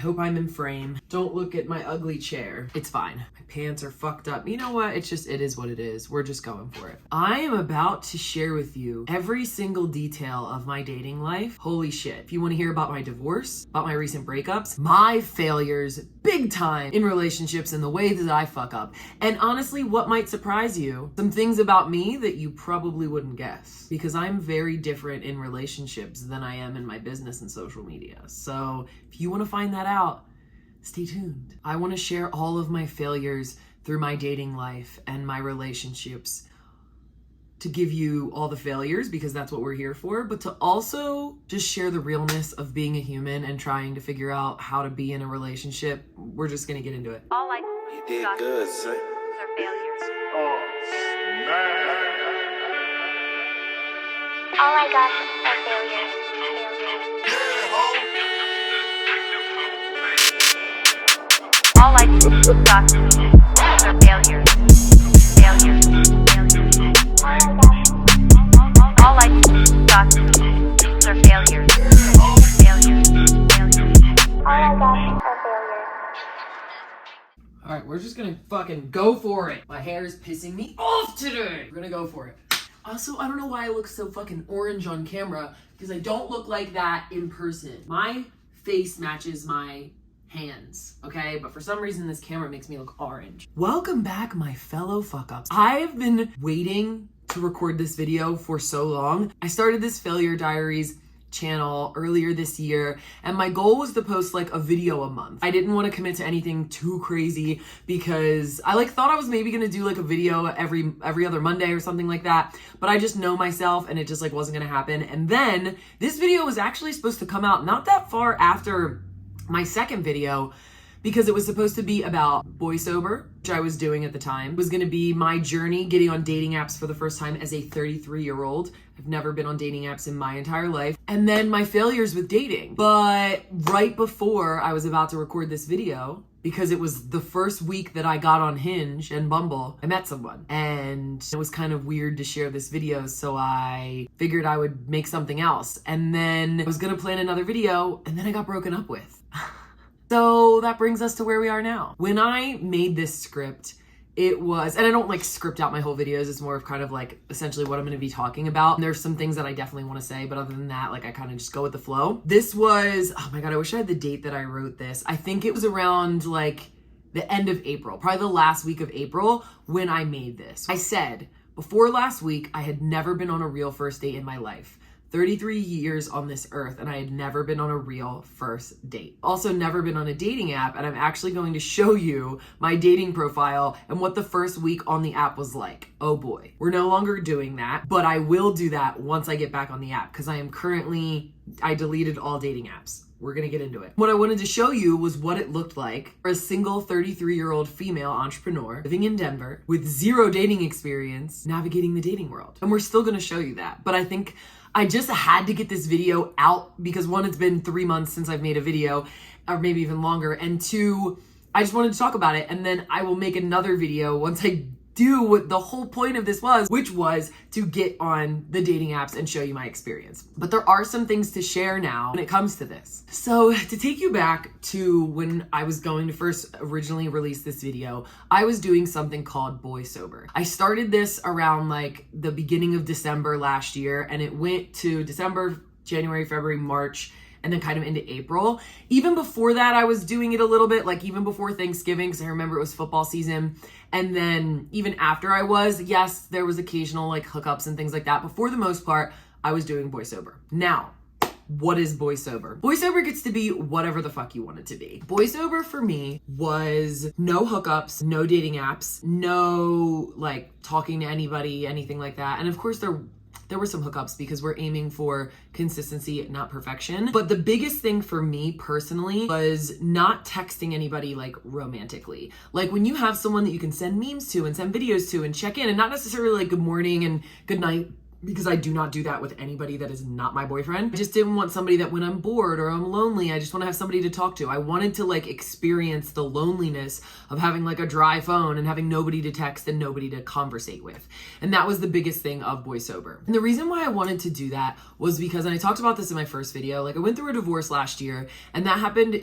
I hope I'm in frame. Don't look at my ugly chair. It's fine. My pants are fucked up. You know what? It is what it is. We're just going for it. I am about to share with you every single detail of my dating life. Holy shit. If you want to hear about my divorce, about my recent breakups, my failures big time in relationships and the way that I fuck up. And honestly, what might surprise you, some things about me that you probably wouldn't guess, because I'm very different in relationships than I am in my business and social media. So if you want to find that out, stay tuned. I want to share all of my failures through my dating life and my relationships to give you all the failures, because that's what we're here for, but to also just share the realness of being a human and trying to figure out how to be in a relationship. We're just gonna get into it. All I You did good, son. are failures. All I got are failures. All I got are failures. Failures. All I got are failures. Failures. All I got are failures. All right, we're just gonna fucking go for it. My hair is pissing me off today. We're gonna go for it. Also, I don't know why I look so fucking orange on camera, because I don't look like that in person. My face matches my hands, okay? But for some reason, this camera makes me look orange. Welcome back, my fellow fuck-ups. I've been waiting to record this video for so long. I started this Failure Diaries channel earlier this year, and my goal was to post like a video a month. I didn't want to commit to anything too crazy because I thought I was maybe gonna do like a video every other Monday or something like that, but I just know myself and it just like wasn't gonna happen. And then this video was actually supposed to come out not that far after my second video, because it was supposed to be about boy sober, which I was doing at the time. It was gonna be my journey getting on dating apps for the first time as a 33-year-old. I've never been on dating apps in my entire life. And then my failures with dating. But right before I was about to record this video, because it was the first week that I got on Hinge and Bumble, I met someone. And it was kind of weird to share this video, so I figured I would make something else. And then I was gonna plan another video, and then I got broken up with. So that brings us to where we are now. When I made this script, it was, and I don't like script out my whole videos, it's more of kind of like essentially what I'm gonna be talking about. And there's some things that I definitely wanna say, but other than that, like I kind of just go with the flow. This was, oh my God, I wish I had the date that I wrote this. I think it was around like the end of April, probably the last week of April when I made this. I said, before last week, I had never been on a real first date in my life. 33 years on this earth, and I had never been on a real first date. Also never been on a dating app, and I'm actually going to show you my dating profile and what the first week on the app was like. Oh boy. We're no longer doing that, but I will do that once I get back on the app, because I deleted all dating apps. We're gonna get into it. What I wanted to show you was what it looked like for a single 33-year-old female entrepreneur living in Denver with zero dating experience navigating the dating world. And we're still gonna show you that, but I think I just had to get this video out because one, it's been 3 months since I've made a video, or maybe even longer, and two, I just wanted to talk about it, and then I will make another video once I do what the whole point of this was, which was to get on the dating apps and show you my experience. But there are some things to share now when it comes to this. So to take you back to when I was going to first originally release this video, I was doing something called Boy Sober. I started this around like the beginning of December last year, and it went to December, January, February, March, and then kind of into April. Even before that, I was doing it a little bit, like even before Thanksgiving, because I remember it was football season. And then even after yes, there was occasional like hookups and things like that. But for the most part, I was doing Boy Sober. Now, what is Boy Sober? Boy Sober gets to be whatever the fuck you want it to be. Boy Sober for me was no hookups, no dating apps, no like talking to anybody, anything like that. And of course there were some hookups because we're aiming for consistency, not perfection. But the biggest thing for me personally was not texting anybody like romantically. Like when you have someone that you can send memes to and send videos to and check in, and not necessarily like good morning and good night because I do not do that with anybody that is not my boyfriend. I just didn't want somebody that when I'm bored or I'm lonely, I just want to have somebody to talk to. I wanted to like experience the loneliness of having like a dry phone and having nobody to text and nobody to conversate with. And that was the biggest thing of Boy Sober. And the reason why I wanted to do that was because, and I talked about this in my first video, like I went through a divorce last year, and that happened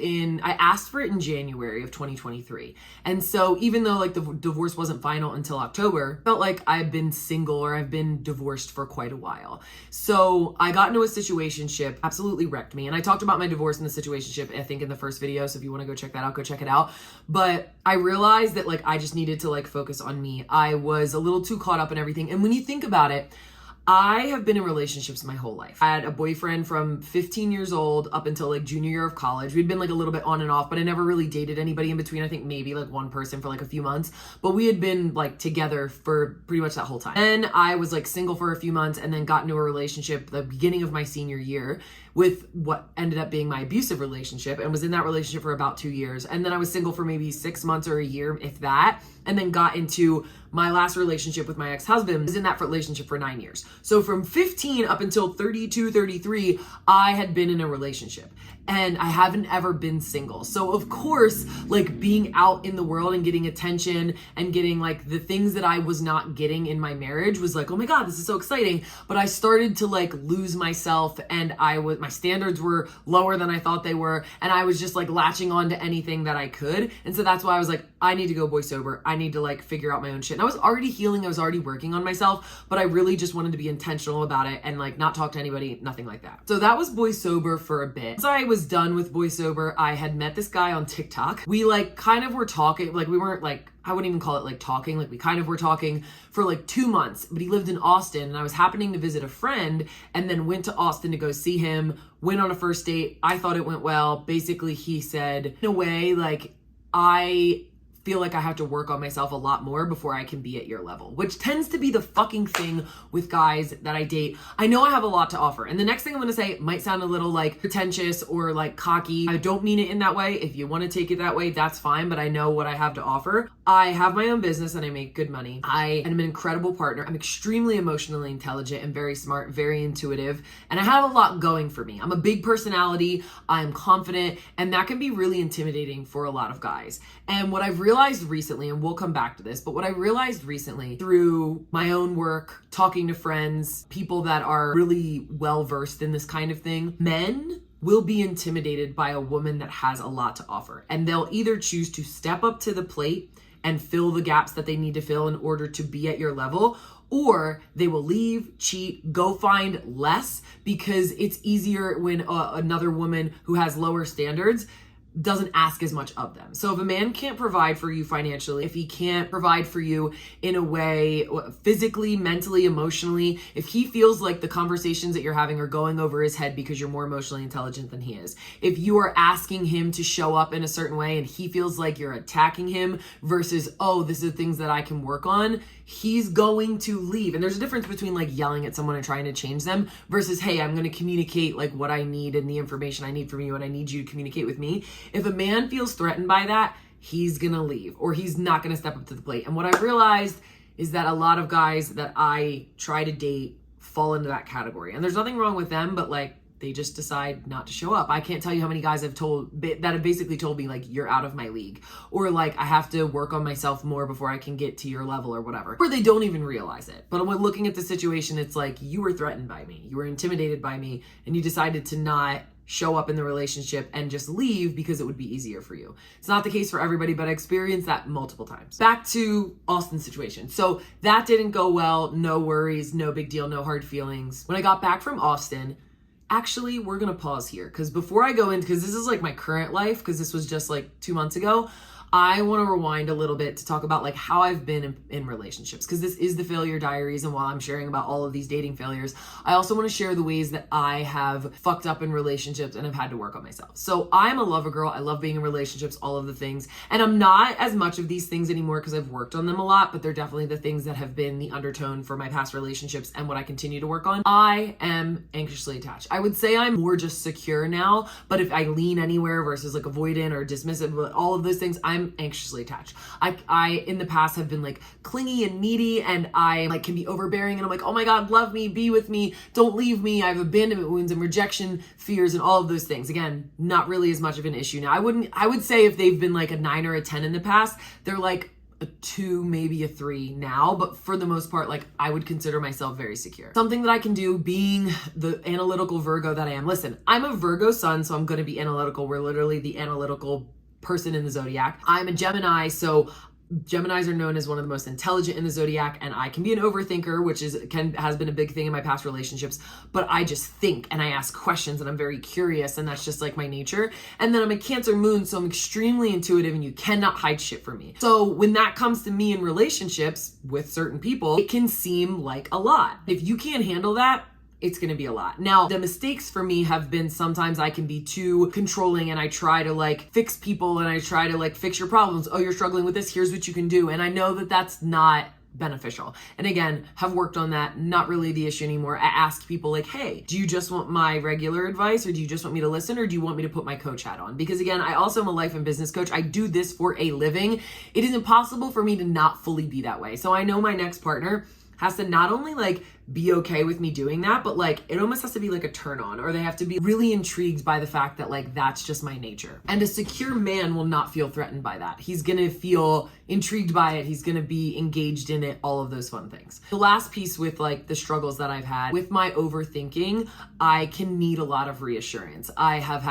I asked for it in January of 2023. And so even though like the divorce wasn't final until October, I felt like I've been single or I've been divorced for quite a while. So I got into a situationship, absolutely wrecked me. And I talked about my divorce and the situationship, I think in the first video. So if you want to go check that out, go check it out. But I realized that like I just needed to like focus on me. I was a little too caught up in everything. And when you think about it, I have been in relationships my whole life. I had a boyfriend from 15 years old up until like junior year of college. We'd been like a little bit on and off, but I never really dated anybody in between. I think maybe like one person for like a few months, but we had been like together for pretty much that whole time. Then I was like single for a few months and then got into a relationship the beginning of my senior year with what ended up being my abusive relationship, and was in that relationship for about 2 years. And then I was single for maybe 6 months or a year, if that, and then got into my last relationship with my ex-husband. I was in that relationship for 9 years. So from 15 up until 32, 33, I had been in a relationship, and I haven't ever been single. So of course, like being out in the world and getting attention and getting like the things that I was not getting in my marriage was like, oh my God, this is so exciting. But I started to like lose myself, and my standards were lower than I thought they were. And I was just like latching on to anything that I could. And so that's why I was like, I need to go Boy Sober. I need to like figure out my own shit. And I was already healing. I was already working on myself, but I really just wanted to be intentional about it and like not talk to anybody, nothing like that. So that was Boy Sober for a bit. Once I was done with Boy Sober, I had met this guy on TikTok. We like kind of were talking, like we weren't like, I wouldn't even call it like talking, like we kind of were talking for like 2 months, but he lived in Austin, and I was happening to visit a friend and then went to Austin to go see him, went on a first date. I thought it went well. Basically, he said, in a way, like, I feel like I have to work on myself a lot more before I can be at your level, which tends to be the fucking thing with guys that I date. I know I have a lot to offer. And the next thing I'm going to say might sound a little like pretentious or like cocky. I don't mean it in that way. If you want to take it that way, that's fine. But I know what I have to offer. I have my own business and I make good money. I am an incredible partner. I'm extremely emotionally intelligent and very smart, very intuitive. And I have a lot going for me. I'm a big personality. I'm confident. And that can be really intimidating for a lot of guys. And what I've realized recently, and we'll come back to this, but what I realized recently through my own work, talking to friends, people that are really well versed in this kind of thing, men will be intimidated by a woman that has a lot to offer. And they'll either choose to step up to the plate and fill the gaps that they need to fill in order to be at your level, or they will leave, cheat, go find less, because it's easier when another woman who has lower standards doesn't ask as much of them. So if a man can't provide for you financially, if he can't provide for you in a way physically, mentally, emotionally, if he feels like the conversations that you're having are going over his head because you're more emotionally intelligent than he is, if you are asking him to show up in a certain way and he feels like you're attacking him versus, oh, this is things that I can work on, he's going to leave. And there's a difference between like yelling at someone and trying to change them versus, hey, I'm going to communicate like what I need and the information I need from you, and I need you to communicate with me. If a man feels threatened by that, he's going to leave, or he's not going to step up to the plate. And what I've realized is that a lot of guys that I try to date fall into that category. And there's nothing wrong with them, but like they just decide not to show up. I can't tell you how many guys I've told that have basically told me like, you're out of my league, or like I have to work on myself more before I can get to your level or whatever, where they don't even realize it. But when looking at the situation, it's like, you were threatened by me, you were intimidated by me, and you decided to not show up in the relationship and just leave because it would be easier for you. It's not the case for everybody, but I experienced that multiple times. Back to Austin's situation. So that didn't go well. No worries, no big deal, no hard feelings. When I got back from Austin, actually, we're going to pause here because before I go in, because this is like my current life, because this was just like 2 months ago, I want to rewind a little bit to talk about like how I've been in relationships, because this is the failure diaries. And while I'm sharing about all of these dating failures, I also want to share the ways that I have fucked up in relationships and have had to work on myself. So I'm a lover girl. I love being in relationships, all of the things. And I'm not as much of these things anymore because I've worked on them a lot, but they're definitely the things that have been the undertone for my past relationships and what I continue to work on. I am anxiously attached. I would say I'm more just secure now, but if I lean anywhere versus like avoidant or dismissive, all of those things, I'm I'm anxiously attached. I in the past have been like clingy and needy, and I like can be overbearing, and I'm like, oh my God, love me, be with me, don't leave me. I have abandonment wounds and rejection fears and all of those things. Again, not really as much of an issue now. I would say if they've been like a 9 or a 10 in the past, they're like a 2, maybe a 3 now, but for the most part, like I would consider myself very secure. Something that I can do being the analytical Virgo that I am. Listen, I'm a Virgo sun, so I'm going to be analytical. We're literally the analytical person in the zodiac. I'm a Gemini, so Geminis are known as one of the most intelligent in the zodiac, and I can be an overthinker, which has been a big thing in my past relationships, but I just think and I ask questions and I'm very curious, and that's just like my nature. And then I'm a Cancer moon, so I'm extremely intuitive, and you cannot hide shit from me. So when that comes to me in relationships with certain people, it can seem like a lot. If you can't handle that, it's going to be a lot. Now, the mistakes for me have been sometimes I can be too controlling, and I try to like fix people, and I try to like fix your problems. Oh, you're struggling with this, here's what you can do. And I know that that's not beneficial. And again, have worked on that. Not really the issue anymore. I ask people like, hey, do you just want my regular advice, or do you just want me to listen, or do you want me to put my coach hat on? Because again, I also am a life and business coach. I do this for a living. It is impossible for me to not fully be that way. So I know my next partner has to not only like be okay with me doing that, but like it almost has to be like a turn on, or they have to be really intrigued by the fact that like that's just my nature. And a secure man will not feel threatened by that. He's gonna feel intrigued by it. He's gonna be engaged in it, all of those fun things. The last piece with like the struggles that I've had with my overthinking, I can need a lot of reassurance. I have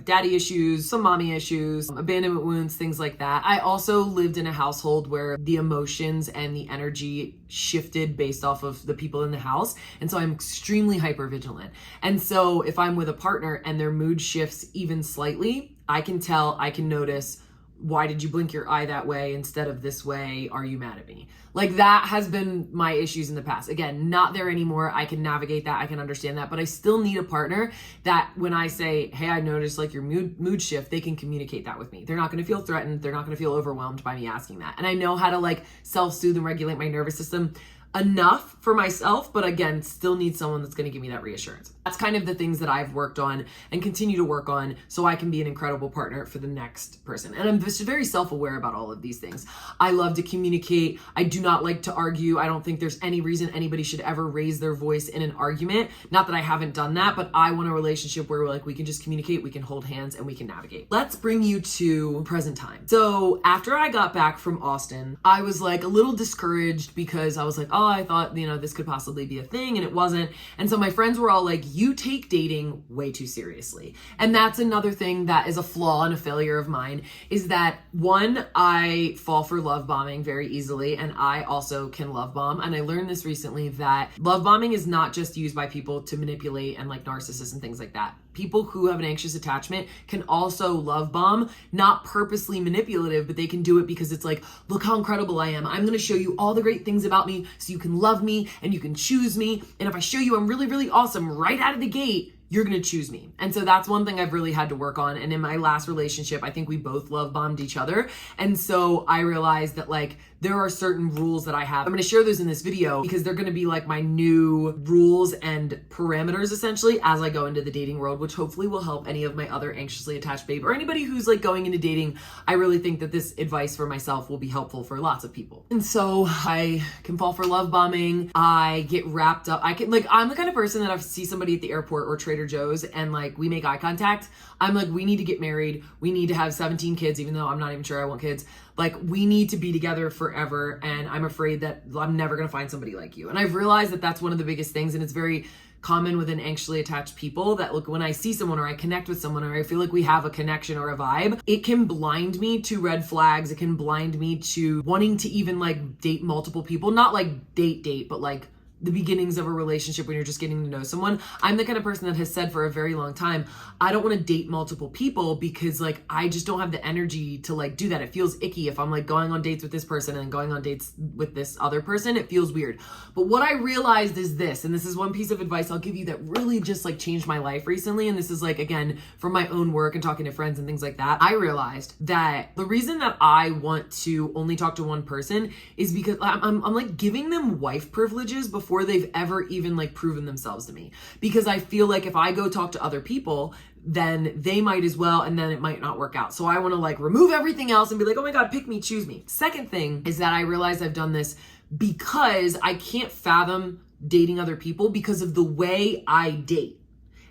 daddy issues, some mommy issues, abandonment wounds, things like that. I also lived in a household where the emotions and the energy shifted based off of the people in the house. And so I'm extremely hyper vigilant. And so if I'm with a partner and their mood shifts even slightly, I can tell, I can notice, why did you blink your eye that way instead of this way? Are you mad at me? Like that has been my issues in the past. Again, not there anymore. I can navigate that. I can understand that, but I still need a partner that when I say, hey, I noticed like your mood shift, they can communicate that with me. They're not going to feel threatened. They're not going to feel overwhelmed by me asking that. And I know how to like self-soothe and regulate my nervous system enough for myself, but again, still need someone that's going to give me that reassurance. That's kind of the things that I've worked on and continue to work on so I can be an incredible partner for the next person. And I'm just very self-aware about all of these things. I love to communicate. I do not like to argue. I don't think there's any reason anybody should ever raise their voice in an argument. Not that I haven't done that, but I want a relationship where we're like, we can just communicate, we can hold hands, and we can navigate. Let's bring you to present time. So after I got back from Austin, I was like a little discouraged because I was like, oh, I thought, this could possibly be a thing, and it wasn't. And so my friends were all like, you take dating way too seriously. And that's another thing that is a flaw and a failure of mine, is that one, I fall for love bombing very easily, and I also can love bomb. And I learned this recently, that love bombing is not just used by people to manipulate and like narcissists and things like that. People who have an anxious attachment can also love bomb, not purposely manipulative, but they can do it because it's like, look how incredible I am. I'm going to show you all the great things about me so you can love me and you can choose me. And if I show you I'm really, really awesome right out of the gate, you're going to choose me. And so that's one thing I've really had to work on. And in my last relationship, I think we both love bombed each other. And so I realized that like there are certain rules that I have. I'm going to share those in this video because they're going to be like my new rules and parameters essentially as I go into the dating world, which hopefully will help any of my other anxiously attached babe or anybody who's like going into dating. I really think that this advice for myself will be helpful for lots of people. And so I can fall for love bombing. I get wrapped up. I'm the kind of person that if I see somebody at the airport or Trader Joe's and like we make eye contact, I'm like, we need to get married. We need to have 17 kids, even though I'm not even sure I want kids. Like, we need to be together forever. And I'm afraid that I'm never going to find somebody like you. And I've realized that that's one of the biggest things. And it's very common within anxiously attached people that look, when I see someone or I connect with someone or I feel like we have a connection or a vibe, it can blind me to red flags. It can blind me to wanting to even like date multiple people, not like date, but like the beginnings of a relationship when you're just getting to know someone. I'm the kind of person that has said for a very long time, I don't want to date multiple people because like, I just don't have the energy to like do that. It feels icky if I'm like going on dates with this person and going on dates with this other person. It feels weird. But what I realized is this, and this is one piece of advice I'll give you that really just like changed my life recently. And this is like, again, from my own work and talking to friends and things like that. I realized that the reason that I want to only talk to one person is because I'm like giving them wife privileges before before they've ever even like proven themselves to me. Because I feel like if I go talk to other people, then they might as well, and then it might not work out. So I want to like remove everything else and be like, oh my God, pick me, choose me. Second thing is that I realized I've done this because I can't fathom dating other people because of the way I date.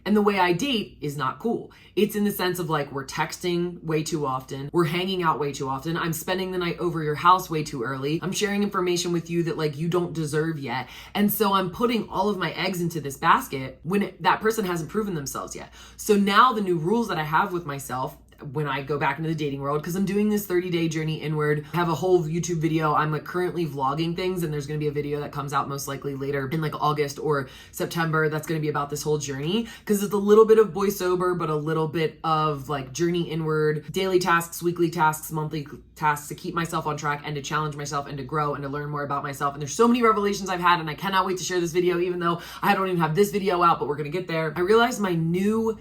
And the way I date is not cool. It's in the sense of like, we're texting way too often. We're hanging out way too often. I'm spending the night over your house way too early. I'm sharing information with you that like you don't deserve yet. And so I'm putting all of my eggs into this basket when that person hasn't proven themselves yet. So now the new rules that I have with myself when I go back into the dating world, because I'm doing this 30-day journey inward. I have a whole YouTube video. I'm like currently vlogging things, and there's going to be a video that comes out most likely later in like August or September that's going to be about this whole journey, because it's a little bit of boy sober, but a little bit of like journey inward, daily tasks, weekly tasks, monthly tasks to keep myself on track and to challenge myself and to grow and to learn more about myself. And there's so many revelations I've had, and I cannot wait to share this video, even though I don't even have this video out, but we're going to get there. I realized my new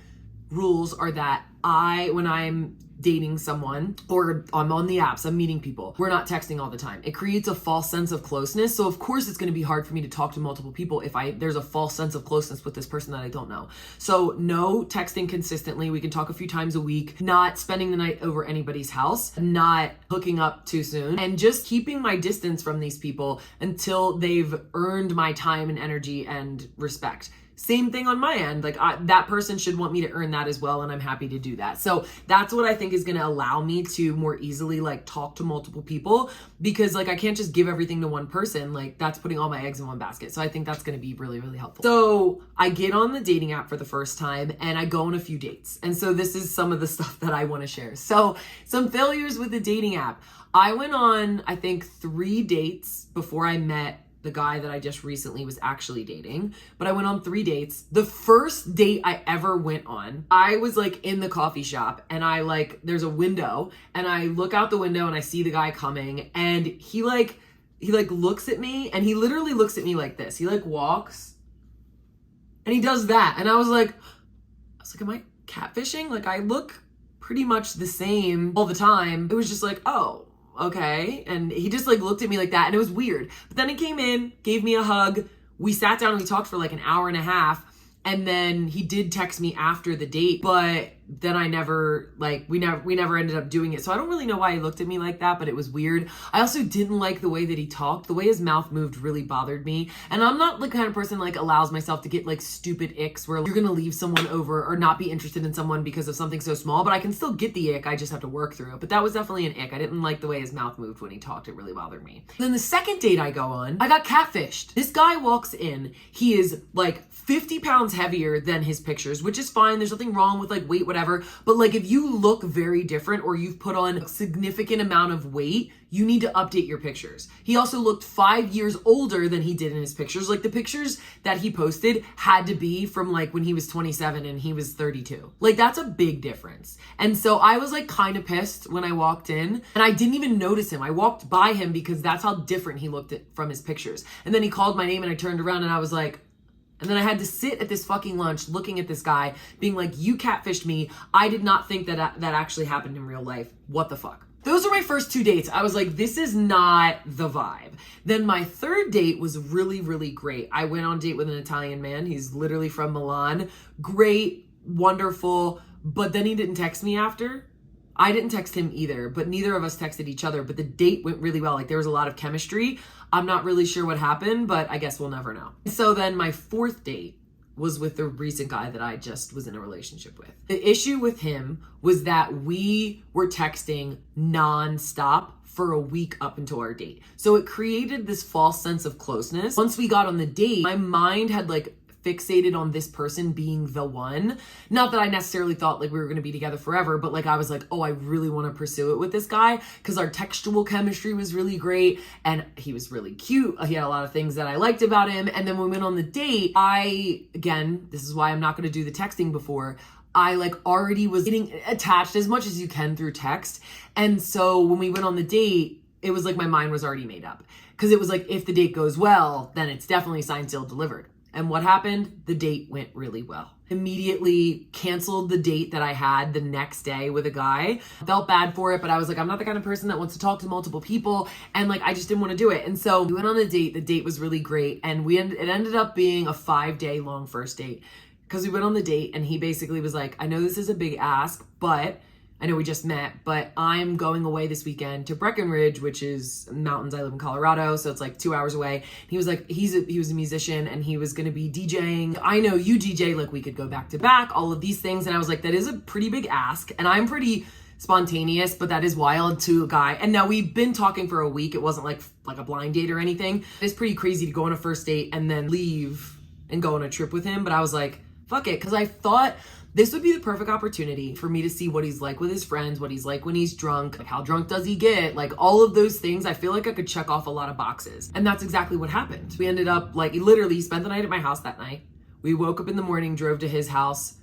rules are that when I'm dating someone or I'm on the apps, I'm meeting people, we're not texting all the time. It creates a false sense of closeness. So of course it's going to be hard for me to talk to multiple people if there's a false sense of closeness with this person that I don't know. So no texting consistently. We can talk a few times a week, not spending the night over anybody's house, not hooking up too soon, and just keeping my distance from these people until they've earned my time and energy and respect. Same thing on my end. Like that person should want me to earn that as well, and I'm happy to do that. So that's what I think is going to allow me to more easily like talk to multiple people, because like I can't just give everything to one person. Like that's putting all my eggs in one basket. So I think that's going to be really, really helpful. So I get on the dating app for the first time and I go on a few dates. And so this is some of the stuff that I want to share. So some failures with the dating app. I went on, I think 3 dates before I met the guy that I just recently was actually dating, but I went on 3 dates. The first date I ever went on, I was like in the coffee shop, and there's a window, and I look out the window and I see the guy coming, and he looks at me, and he literally looks at me like this. He like walks and he does that. And I was like, am I catfishing? Like I look pretty much the same all the time. It was just like, oh, okay. And he just like looked at me like that, and it was weird. But then he came in, gave me a hug. We sat down and we talked for like an hour and a half. And then he did text me after the date, but then I never, we never ended up doing it. So I don't really know why he looked at me like that, but it was weird. I also didn't like the way that he talked. The way his mouth moved really bothered me. And I'm not the kind of person like allows myself to get like stupid icks where you're gonna leave someone over or not be interested in someone because of something so small, but I can still get the ick. I just have to work through it. But that was definitely an ick. I didn't like the way his mouth moved when he talked. It really bothered me. Then the second date I go on, I got catfished. This guy walks in. He is like 50 pounds heavier than his pictures, which is fine. There's nothing wrong with like weight, whatever. But like if you look very different or you've put on a significant amount of weight, you need to update your pictures. He also looked 5 years older than he did in his pictures. Like the pictures that he posted had to be from like when he was 27 and he was 32. Like that's a big difference. And so I was like kind of pissed when I walked in, and I didn't even notice him. I walked by him because that's how different he looked from his pictures. And then he called my name and I turned around and I was like, and then I had to sit at this fucking lunch looking at this guy being like, you catfished me. I did not think that actually happened in real life. What the fuck? Those are my first 2 dates. I was like, this is not the vibe. Then my third date was really, really great. I went on a date with an Italian man. He's literally from Milan. Great, wonderful. But then he didn't text me after. I didn't text him either, but neither of us texted each other. But the date went really well. Like there was a lot of chemistry. I'm not really sure what happened, but I guess we'll never know. So then my fourth date was with the recent guy that I just was in a relationship with. The issue with him was that we were texting nonstop for a week up until our date. So it created this false sense of closeness. Once we got on the date, my mind had like fixated on this person being the one. Not that I necessarily thought like we were going to be together forever, but like I was like, oh, I really want to pursue it with this guy because our textual chemistry was really great and he was really cute. He had a lot of things that I liked about him. And then when we went on the date, again, this is why I'm not going to do the texting before. I like already was getting attached as much as you can through text. And so when we went on the date, it was like my mind was already made up because it was like, if the date goes well, then it's definitely signed, sealed, delivered. And what happened? The date went really well. Immediately canceled the date that I had the next day with a guy. Felt bad for it, but I was like, I'm not the kind of person that wants to talk to multiple people. And like, I just didn't want to do it. And so we went on a date. The date was really great. And it ended up being a 5-day long first date. Because we went on the date and he basically was like, I know this is a big ask, but I know we just met, but I'm going away this weekend to Breckenridge, which is mountains. I live in Colorado, so it's like 2 hours away. He was like, he was a musician and he was going to be DJing. I know you DJ, like we could go back to back, all of these things. And I was like, that is a pretty big ask. And I'm pretty spontaneous, but that is wild to a guy. And now we've been talking for a week. It wasn't like a blind date or anything. It's pretty crazy to go on a first date and then leave and go on a trip with him. But I was like, fuck it. Cause I thought this would be the perfect opportunity for me to see what he's like with his friends, what he's like when he's drunk, like how drunk does he get, like all of those things. I feel like I could check off a lot of boxes. And that's exactly what happened. We ended up like literally spent the night at my house that night. We woke up in the morning, drove to his house,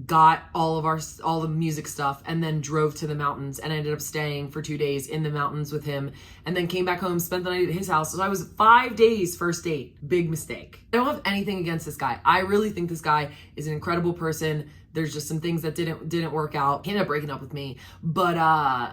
got all the music stuff, and then drove to the mountains and ended up staying for 2 days in the mountains with him, and then came back home, spent the night at his house. So I was 5 days first date. Big mistake. I don't have anything against this guy. I really think this guy is an incredible person. There's just some things that didn't work out. He ended up breaking up with me, but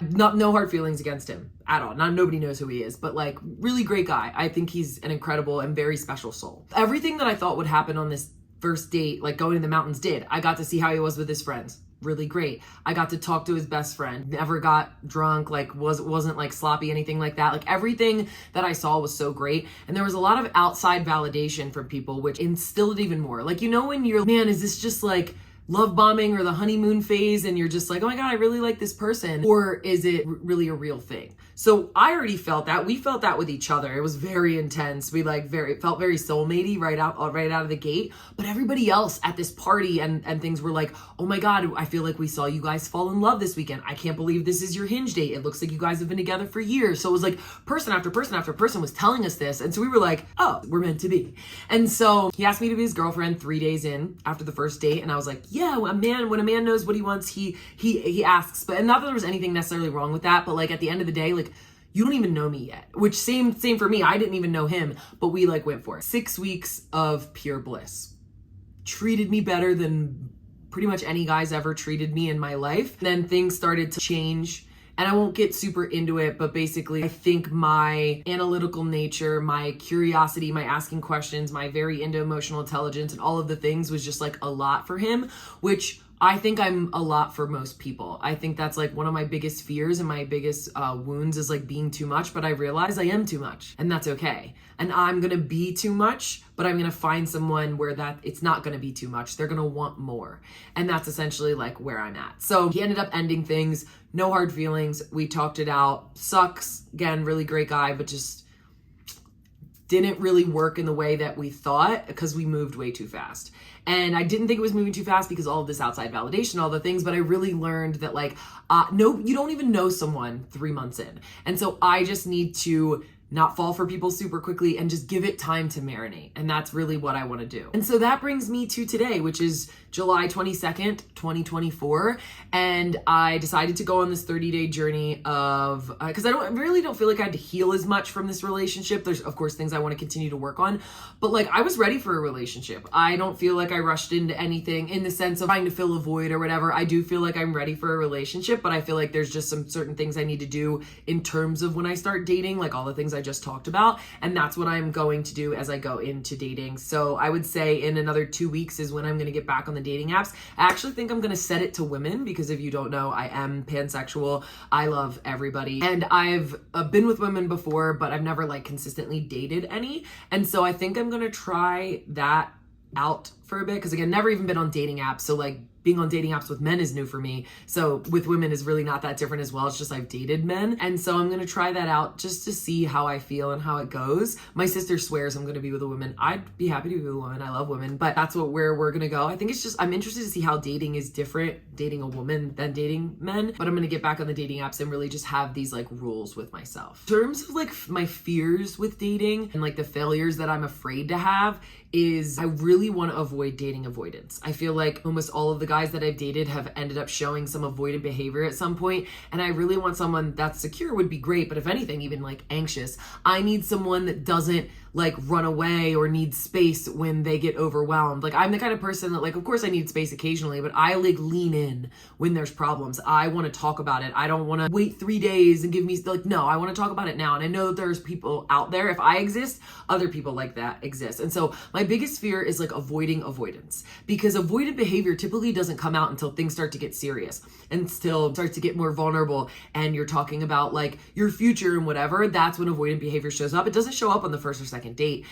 no hard feelings against him at all. Nobody knows who he is, but like really great guy. I think he's an incredible and very special soul. Everything that I thought would happen on this first date, like going to the mountains, did. I got to see how he was with his friends. Really great. I got to talk to his best friend. Never got drunk, like wasn't like sloppy, anything like that. Like everything that I saw was so great. And there was a lot of outside validation from people, which instilled it even more. Like, you know, when you're, man, is this just like love bombing or the honeymoon phase and you're just like, oh my God, I really like this person? Or is it really a real thing? So I already felt that. We felt that with each other. It was very intense. We like felt very soulmatey right out of the gate. But everybody else at this party and things were like, oh my God, I feel like we saw you guys fall in love this weekend. I can't believe this is your hinge date. It looks like you guys have been together for years. So it was like person after person after person was telling us this. And so we were like, oh, we're meant to be. And so he asked me to be his girlfriend 3 days in after the first date. And I was like, yeah, when a man knows what he wants, he asks. But not that there was anything necessarily wrong with that, but like at the end of the day, like, you don't even know me yet, which same for me. I didn't even know him, but we like went for it. 6 weeks of pure bliss. Treated me better than pretty much any guy's ever treated me in my life. Then things started to change, and I won't get super into it, but basically I think my analytical nature, my curiosity, my asking questions, my very into emotional intelligence and all of the things was just like a lot for him, which I think I'm a lot for most people. I think that's like one of my biggest fears and my biggest wounds is like being too much, but I realize I am too much, and that's okay. And I'm gonna be too much, but I'm gonna find someone where that it's not gonna be too much. They're gonna want more. And that's essentially like where I'm at. So he ended up ending things, no hard feelings. We talked it out. Sucks, again, really great guy, but just didn't really work in the way that we thought because we moved way too fast. And I didn't think it was moving too fast because all of this outside validation, all the things, but I really learned that like, no, you don't even know someone 3 months in. And so I just need to not fall for people super quickly and just give it time to marinate. And that's really what I want to do. And so that brings me to today, which is July 22nd, 2024. And I decided to go on this 30-day journey of, because I really don't feel like I had to heal as much from this relationship. There's of course things I want to continue to work on, but like I was ready for a relationship. I don't feel like I rushed into anything in the sense of trying to fill a void or whatever. I do feel like I'm ready for a relationship, but I feel like there's just some certain things I need to do in terms of when I start dating, like all the things I just talked about. And that's what I'm going to do as I go into dating. So I would say in another 2 weeks is when I'm going to get back on the dating apps. I actually think I'm going to set it to women because if you don't know, I am pansexual. I love everybody. And I've been with women before, but I've never like consistently dated any. And so I think I'm going to try that out for a bit. Cause again, never even been on dating apps. So like being on dating apps with men is new for me. So with women is really not that different as well. It's just I've dated men. And so I'm going to try that out just to see how I feel and how it goes. My sister swears I'm going to be with a woman. I'd be happy to be with a woman. I love women, but that's where we're going to go. I think it's just, I'm interested to see how dating is different, dating a woman than dating men, but I'm going to get back on the dating apps and really just have these like rules with myself. In terms of like my fears with dating and like the failures that I'm afraid to have, is I really want to avoid dating avoidance. I feel like almost all of the guys that I've dated have ended up showing some avoidant behavior at some point, and I really want someone that's secure would be great, but if anything, even like anxious. I need someone that doesn't like run away or need space when they get overwhelmed. Like I'm the kind of person that like, of course I need space occasionally, but I like lean in when there's problems. I want to talk about it. I don't want to wait 3 days and give me like, no, I want to talk about it now. And I know that there's people out there. If I exist, other people like that exist. And so my biggest fear is like avoiding avoidance, because avoidant behavior typically doesn't come out until things start to get serious and still start to get more vulnerable. And you're talking about like your future and whatever. That's when avoidant behavior shows up. It doesn't show up on the first or second date.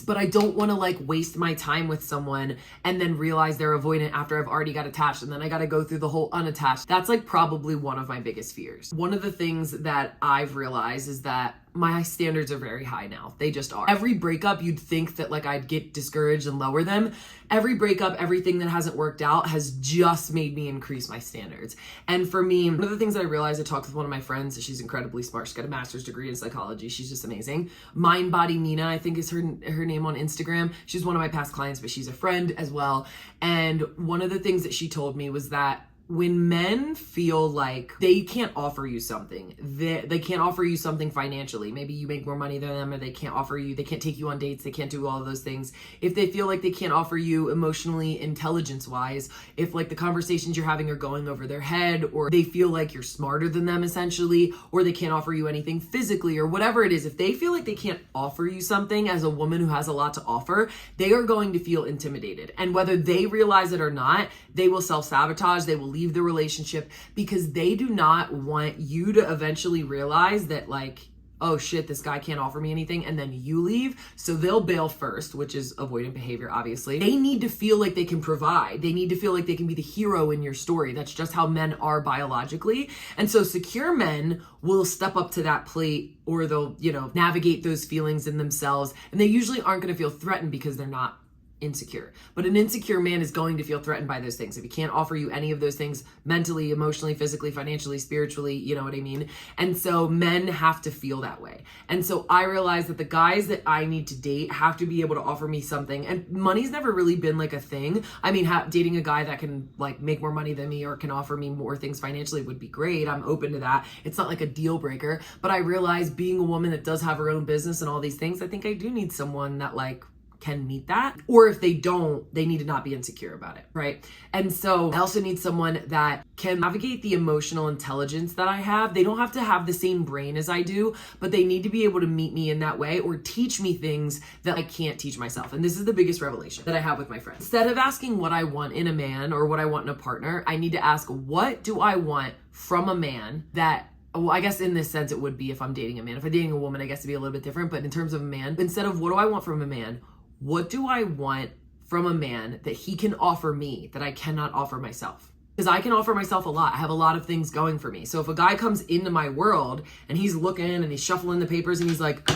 But I don't want to like waste my time with someone and then realize they're avoidant after I've already got attached, and then I got to go through the whole unattached. That's like probably one of my biggest fears. One of the things that I've realized is that my standards are very high now. They just are. Every breakup, you'd think that like I'd get discouraged and lower them. Every breakup, everything that hasn't worked out has just made me increase my standards. And for me, one of the things that I realized, I talked with one of my friends, she's incredibly smart. She's got a master's degree in psychology. She's just amazing. Mind Body Nina, I think is her name on Instagram. She's one of my past clients, but she's a friend as well. And one of the things that she told me was that when men feel like they can't offer you something, they can't offer you something financially, maybe you make more money than them, or they can't take you on dates, they can't do all of those things. If they feel like they can't offer you emotionally, intelligence wise, if like the conversations you're having are going over their head, or they feel like you're smarter than them essentially, or they can't offer you anything physically, or whatever it is, if they feel like they can't offer you something as a woman who has a lot to offer, they are going to feel intimidated. And whether they realize it or not, they will self-sabotage, they will leave the relationship, because they do not want you to eventually realize that like, oh shit, this guy can't offer me anything, and then you leave. So they'll bail first, which is avoidant behavior, obviously. They need to feel like they can provide. They need to feel like they can be the hero in your story. That's just how men are biologically. And so secure men will step up to that plate, or they'll, navigate those feelings in themselves. And they usually aren't going to feel threatened because they're not insecure. But an insecure man is going to feel threatened by those things. If he can't offer you any of those things mentally, emotionally, physically, financially, spiritually, you know what I mean? And so men have to feel that way. And so I realized that the guys that I need to date have to be able to offer me something. And money's never really been like a thing. I mean, dating a guy that can like make more money than me or can offer me more things financially would be great. I'm open to that. It's not like a deal breaker. But I realized being a woman that does have her own business and all these things, I think I do need someone that like can meet that. Or if they don't, they need to not be insecure about it, right? And so I also need someone that can navigate the emotional intelligence that I have. They don't have to have the same brain as I do, but they need to be able to meet me in that way or teach me things that I can't teach myself. And this is the biggest revelation that I have with my friends. Instead of asking what I want in a man or what I want in a partner, I need to ask, what do I want from a man that, well, I guess in this sense it would be if I'm dating a man. If I'm dating a woman, I guess it'd be a little bit different. But in terms of a man, instead of what do I want from a man, what do I want from a man that he can offer me that I cannot offer myself? Because I can offer myself a lot. I have a lot of things going for me. So if a guy comes into my world and he's looking and he's shuffling the papers and he's like,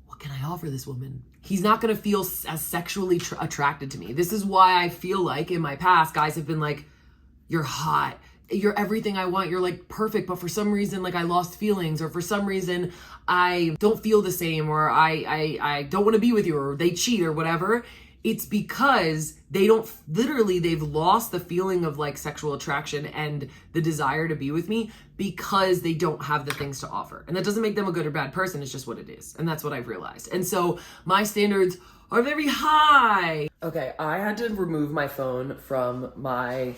what can I offer this woman? He's not going to feel as sexually attracted to me. This is why I feel like in my past, guys have been like, you're hot, you're everything I want, you're like perfect, but for some reason like I lost feelings, or for some reason I don't feel the same, or I don't want to be with you, or they cheat or whatever. It's because they've lost the feeling of like sexual attraction and the desire to be with me because they don't have the things to offer. And that doesn't make them a good or bad person, it's just what it is. And that's what I've realized. And so my standards are very high. Okay, I had to remove my phone from my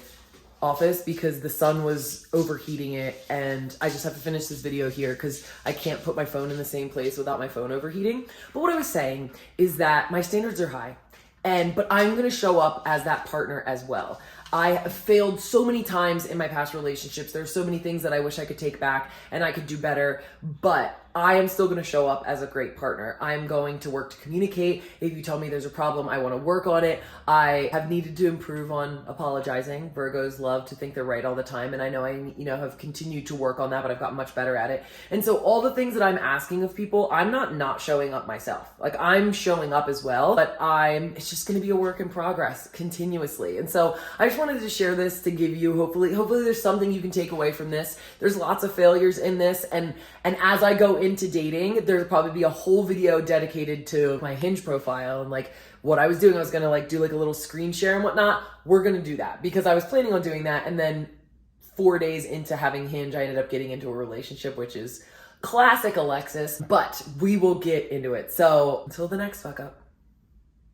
office because the sun was overheating it, and I just have to finish this video here because I can't put my phone in the same place without my phone overheating. But what I was saying is that my standards are high, but I'm gonna show up as that partner as well. I have failed so many times in my past relationships. There's so many things that I wish I could take back and I could do better, but I am still going to show up as a great partner. I'm going to work to communicate. If you tell me there's a problem, I want to work on it. I have needed to improve on apologizing. Virgos love to think they're right all the time, and I know I have continued to work on that, but I've gotten much better at it. And so all the things that I'm asking of people, I'm not showing up myself. Like, I'm showing up as well, but it's just going to be a work in progress continuously. And so I just just wanted to share this to give you, hopefully there's something you can take away from this. There's lots of failures in this, and as I go into dating, there'll probably be a whole video dedicated to my Hinge profile and like what I was doing. I was gonna like do like a little screen share and whatnot. We're gonna do that because I was planning on doing that, and then 4 days into having Hinge, I ended up getting into a relationship, which is classic Alexis, but we will get into it. So until the next fuck up.